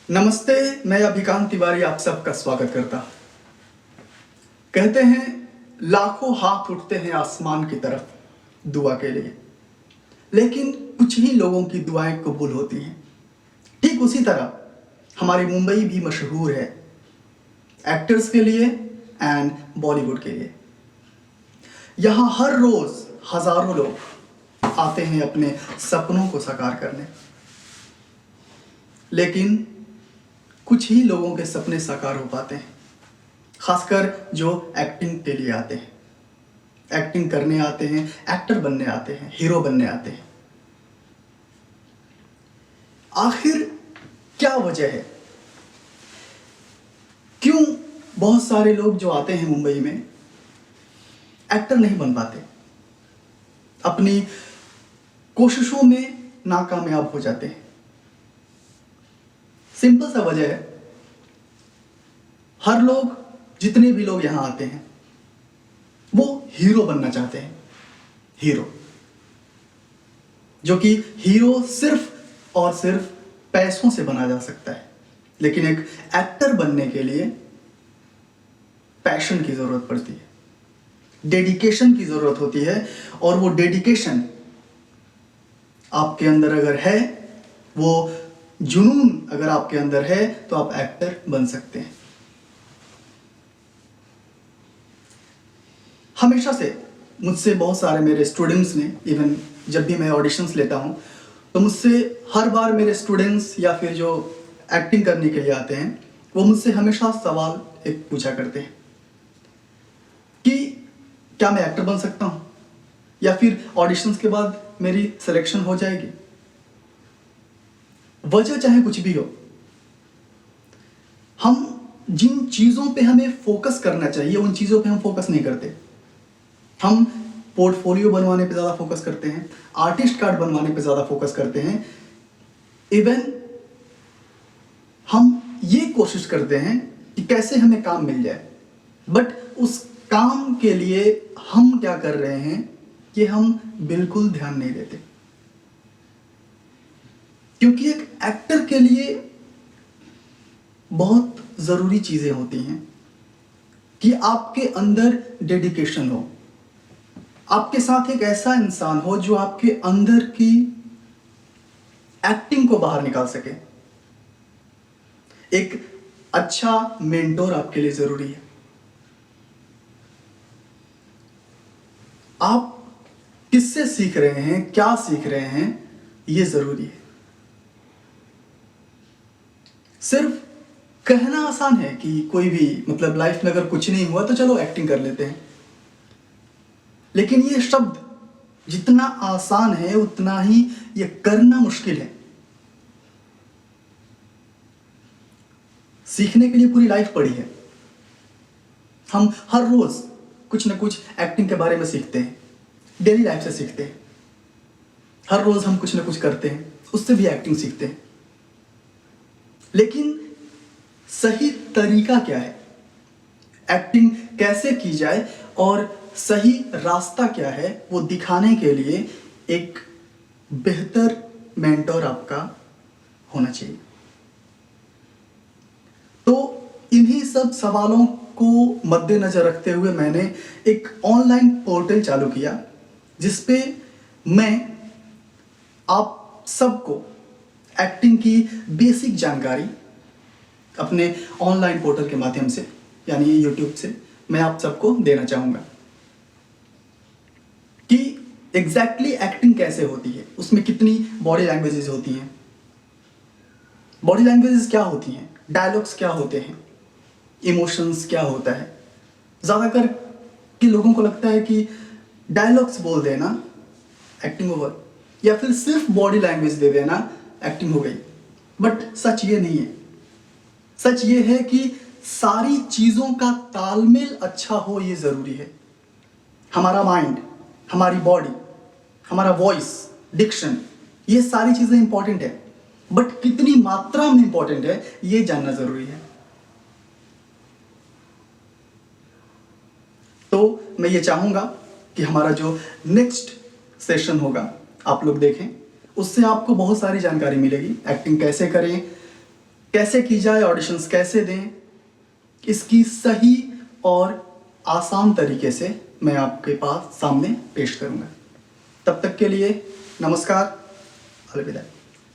नमस्ते, मैं अभिकांत तिवारी आप सबका स्वागत करता। कहते हैं लाखों हाथ उठते हैं आसमान की तरफ दुआ के लिए, लेकिन कुछ ही लोगों की दुआएं कबूल होती हैं। ठीक उसी तरह हमारी मुंबई भी मशहूर है एक्टर्स के लिए एंड बॉलीवुड के लिए। यहाँ हर रोज हजारों लोग आते हैं अपने सपनों को साकार करने, लेकिन कुछ ही लोगों के सपने साकार हो पाते हैं, खासकर जो एक्टिंग के लिए आते हैं, एक्टिंग करने आते हैं, एक्टर बनने आते हैं, हीरो बनने आते हैं। आखिर क्या वजह है? क्यों बहुत सारे लोग जो आते हैं मुंबई में एक्टर नहीं बन पाते, अपनी कोशिशों में नाकामयाब हो जाते हैं? सिंपल सा वजह है, हर लोग, जितने भी लोग यहां आते हैं वो हीरो बनना चाहते हैं। हीरो, जो कि हीरो सिर्फ और सिर्फ पैसों से बना जा सकता है, लेकिन एक एक्टर बनने के लिए पैशन की जरूरत पड़ती है, डेडिकेशन की जरूरत होती है। और वो डेडिकेशन आपके अंदर अगर है, वो जुनून अगर आपके अंदर है, तो आप एक्टर बन सकते हैं। हमेशा से मुझसे बहुत सारे मेरे स्टूडेंट्स ने, इवन जब भी मैं ऑडिशंस लेता हूं, तो मुझसे हर बार मेरे स्टूडेंट्स या फिर जो एक्टिंग करने के लिए आते हैं, वो मुझसे हमेशा सवाल एक पूछा करते हैं कि क्या मैं एक्टर बन सकता हूं, या फिर ऑडिशंस के बाद मेरी सिलेक्शन हो जाएगी। वजह चाहे कुछ भी हो, हम जिन चीजों पे हमें फोकस करना चाहिए उन चीजों पे हम फोकस नहीं करते। हम पोर्टफोलियो बनवाने पे ज्यादा फोकस करते हैं, आर्टिस्ट कार्ड बनवाने पे ज्यादा फोकस करते हैं। इवन हम ये कोशिश करते हैं कि कैसे हमें काम मिल जाए, बट उस काम के लिए हम क्या कर रहे हैं कि हम बिल्कुल ध्यान नहीं देते। क्योंकि एक एक्टर के लिए बहुत जरूरी चीजें होती हैं कि आपके अंदर डेडिकेशन हो, आपके साथ एक ऐसा इंसान हो जो आपके अंदर की एक्टिंग को बाहर निकाल सके। एक अच्छा मेंटोर आपके लिए जरूरी है। आप किससे सीख रहे हैं, क्या सीख रहे हैं, यह जरूरी है। सिर्फ कहना आसान है कि कोई भी, मतलब लाइफ में अगर कुछ नहीं हुआ तो चलो एक्टिंग कर लेते हैं, लेकिन ये शब्द जितना आसान है उतना ही ये करना मुश्किल है। सीखने के लिए पूरी लाइफ पड़ी है। हम हर रोज कुछ ना कुछ एक्टिंग के बारे में सीखते हैं, डेली लाइफ से सीखते हैं। हर रोज हम कुछ ना कुछ करते हैं, उससे भी एक्टिंग सीखते हैं। लेकिन सही तरीका क्या है, एक्टिंग कैसे की जाए और सही रास्ता क्या है, वो दिखाने के लिए एक बेहतर मेंटोर आपका होना चाहिए। तो इन्हीं सब सवालों को मद्देनजर रखते हुए मैंने एक ऑनलाइन पोर्टल चालू किया, जिसपे मैं आप सबको एक्टिंग की बेसिक जानकारी अपने ऑनलाइन पोर्टल के माध्यम से, यानी यूट्यूब से, मैं आप सबको देना चाहूंगा कि एग्जैक्टली एक्टिंग कैसे होती है, उसमें कितनी बॉडी लैंग्वेजेस होती हैं, बॉडी लैंग्वेजेस क्या होती हैं, डायलॉग्स क्या होते हैं, इमोशंस क्या होता है। ज्यादातर के लोगों को लगता है कि डायलॉग्स बोल देना एक्टिंग ओवर, या फिर सिर्फ बॉडी लैंग्वेज दे देना एक्टिंग हो गई। बट सच ये नहीं है। सच ये है कि सारी चीजों का तालमेल अच्छा हो, ये जरूरी है। हमारा माइंड, हमारी बॉडी, हमारा वॉइस, डिक्शन, ये सारी चीजें इंपॉर्टेंट है, बट कितनी मात्रा में इंपॉर्टेंट है ये जानना जरूरी है। तो मैं ये चाहूंगा कि हमारा जो नेक्स्ट सेशन होगा आप लोग देखें, उससे आपको बहुत सारी जानकारी मिलेगी। एक्टिंग कैसे करें, कैसे की जाए, ऑडिशंस कैसे दें, इसकी सही और आसान तरीके से मैं आपके पास सामने पेश करूंगा। तब तक के लिए नमस्कार, अलविदा।